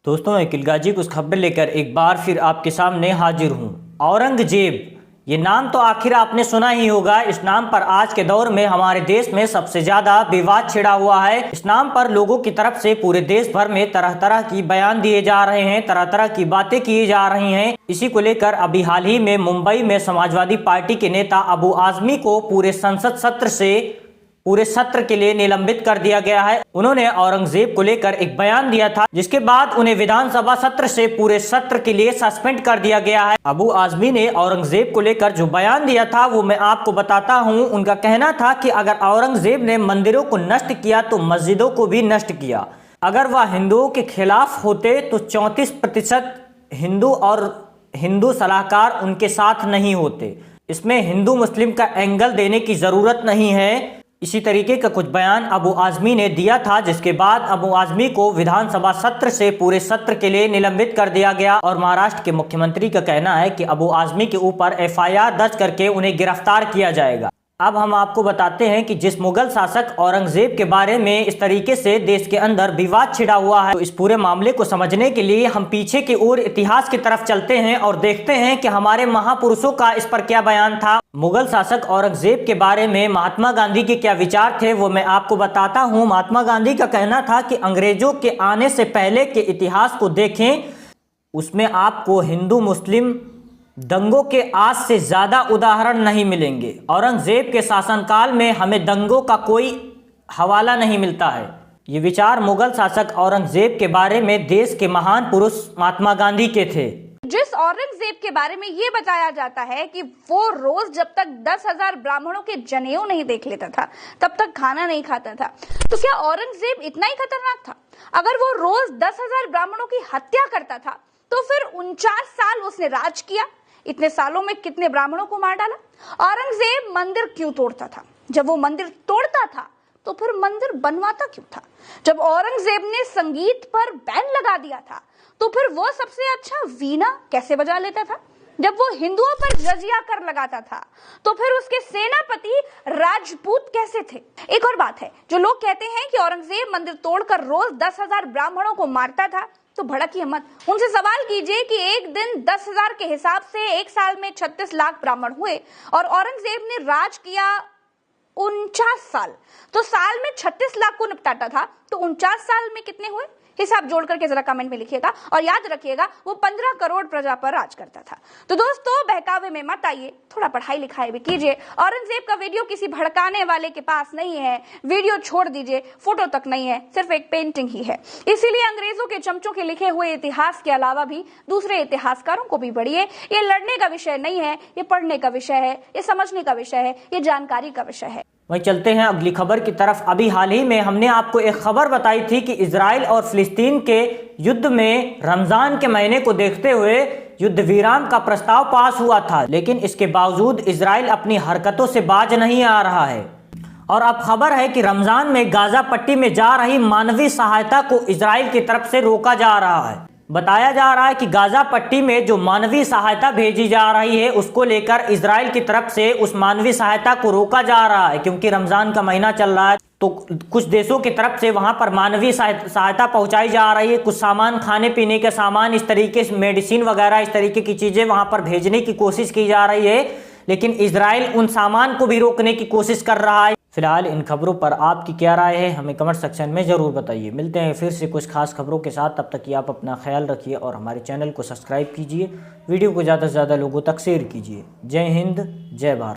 दोस्तों, मैं किलगाजी कुछ खबर लेकर एक बार फिर आपके सामने हाजिर हूँ। औरंगजेब, ये नाम तो आखिर आपने सुना ही होगा। इस नाम पर आज के दौर में हमारे देश में सबसे ज्यादा विवाद छिड़ा हुआ है। इस नाम पर लोगों की तरफ से पूरे देश भर में तरह तरह की बयान दिए जा रहे हैं, तरह तरह की बातें की जा रही हैं। इसी को लेकर अभी हाल ही में मुंबई में समाजवादी पार्टी के नेता अबू आजमी को पूरे सत्र के लिए निलंबित कर दिया गया है। उन्होंने औरंगजेब को लेकर एक बयान दिया था, जिसके बाद उन्हें विधानसभा सत्र से पूरे सत्र के लिए सस्पेंड कर दिया गया है। अबू आजमी ने औरंगजेब को लेकर जो बयान दिया था वो मैं आपको बताता हूं। उनका कहना था कि अगर औरंगजेब ने मंदिरों को नष्ट किया तो मस्जिदों को भी नष्ट किया। अगर वह हिंदुओं के खिलाफ होते तो 34% हिंदू और हिंदू सलाहकार उनके साथ नहीं होते। इसमें हिंदू मुस्लिम का एंगल देने की जरूरत नहीं है। इसी तरीके का कुछ बयान अबू आजमी ने दिया था, जिसके बाद अबू आजमी को विधानसभा सत्र से पूरे सत्र के लिए निलंबित कर दिया गया। और महाराष्ट्र के मुख्यमंत्री का कहना है कि अबू आजमी के ऊपर FIR दर्ज करके उन्हें गिरफ्तार किया जाएगा। अब हम आपको बताते हैं कि जिस मुगल शासक औरंगजेब के बारे में इस तरीके से देश के अंदर विवाद छिड़ा हुआ है, तो इस पूरे मामले को समझने के लिए हम पीछे की ओर इतिहास की तरफ चलते हैं और देखते हैं कि हमारे महापुरुषों का इस पर क्या बयान था। मुगल शासक औरंगजेब के बारे में महात्मा गांधी के क्या विचार थे वो मैं आपको बताता हूँ। महात्मा गांधी का कहना था कि अंग्रेजों के आने से पहले के इतिहास को देखें, उसमें आपको हिंदू मुस्लिम दंगों के आज से ज्यादा उदाहरण नहीं मिलेंगे। औरंगजेब के शासनकाल में हमें दंगों का कोई हवाला नहीं मिलता है। ये विचार मुगल शासक औरंगजेब के बारे में देश के महान पुरुष महात्मा गांधी के थे। जिस औरंगजेब के बारे में ये बताया जाता है कि वो रोज जब तक 10,000 ब्राह्मणों के जनेऊ नहीं देख लेता था तब तक खाना नहीं खाता था, तो क्या औरंगजेब इतना ही खतरनाक था? अगर वो रोज 10,000 ब्राह्मणों की हत्या करता था तो फिर 49 साल उसने राज किया। इतने सालों में कितने ब्राह्मणों को मार डाला? औरंगजेब मंदिर क्यों तोड़ता था? जब वो मंदिर तोड़ता था तो फिर मंदिर बनवाता क्यों था? जब औरंगजेब ने संगीत पर बैन लगा दिया था तो फिर वो सबसे अच्छा वीणा कैसे बजा लेता था? जब वो हिंदुओं पर जजिया कर लगाता था तो फिर उसके सेनापति राजपूत कैसे थे? एक और बात है, जो लोग कहते हैं कि औरंगजेब मंदिर तोड़कर रोज 10,000 ब्राह्मणों को मारता था, तो भड़किए मत। उनसे सवाल कीजिए कि एक दिन 10,000 के हिसाब से एक साल में 36 लाख ब्राह्मण हुए और औरंगजेब ने राज किया 49 साल, तो साल में 36 लाख को निपटाता था, तो 49 साल में कितने हुए? हिसाब जोड़ करके जरा कमेंट में लिखिएगा। और याद रखिएगा, वो 15 करोड़ प्रजा पर राज करता था। तो दोस्तों, बहकावे में मत आइए, थोड़ा पढ़ाई लिखाई भी कीजिए। औरंगजेब का वीडियो किसी भड़काने वाले के पास नहीं है, वीडियो छोड़ दीजिए, फोटो तक नहीं है, सिर्फ एक पेंटिंग ही है। इसीलिए अंग्रेजों के चमचों के लिखे हुए इतिहास के अलावा भी दूसरे इतिहासकारों को भी पढ़िए। ये लड़ने का विषय नहीं है, ये पढ़ने का विषय है, ये समझने का विषय है, ये जानकारी का विषय है। वहीं चलते हैं अगली खबर की तरफ। अभी हाल ही में हमने आपको एक खबर बताई थी कि इजराइल और फिलिस्तीन के युद्ध में रमजान के महीने को देखते हुए युद्ध विराम का प्रस्ताव पास हुआ था, लेकिन इसके बावजूद इजराइल अपनी हरकतों से बाज नहीं आ रहा है। और अब खबर है कि रमजान में गाजा पट्टी में जा रही मानवीय सहायता को इजराइल की तरफ से रोका जा रहा है। बताया जा रहा है कि गाजा पट्टी में जो मानवीय सहायता भेजी जा रही है उसको लेकर इजराइल की तरफ से उस मानवीय सहायता को रोका जा रहा है, क्योंकि रमजान का महीना चल रहा है। तो कुछ देशों की तरफ से वहां पर मानवीय सहायता पहुंचाई जा रही है। कुछ सामान, खाने पीने के सामान, इस तरीके से मेडिसिन वगैरह, इस तरीके की चीजें वहां पर भेजने की कोशिश की जा रही है, लेकिन इजराइल उन सामान को भी रोकने की कोशिश कर रहा है। फिलहाल इन खबरों पर आपकी क्या राय है, हमें कमेंट सेक्शन में ज़रूर बताइए। मिलते हैं फिर से कुछ खास खबरों के साथ। तब तक कि आप अपना ख्याल रखिए और हमारे चैनल को सब्सक्राइब कीजिए। वीडियो को ज़्यादा से ज़्यादा लोगों तक शेयर कीजिए। जय हिंद, जय भारत।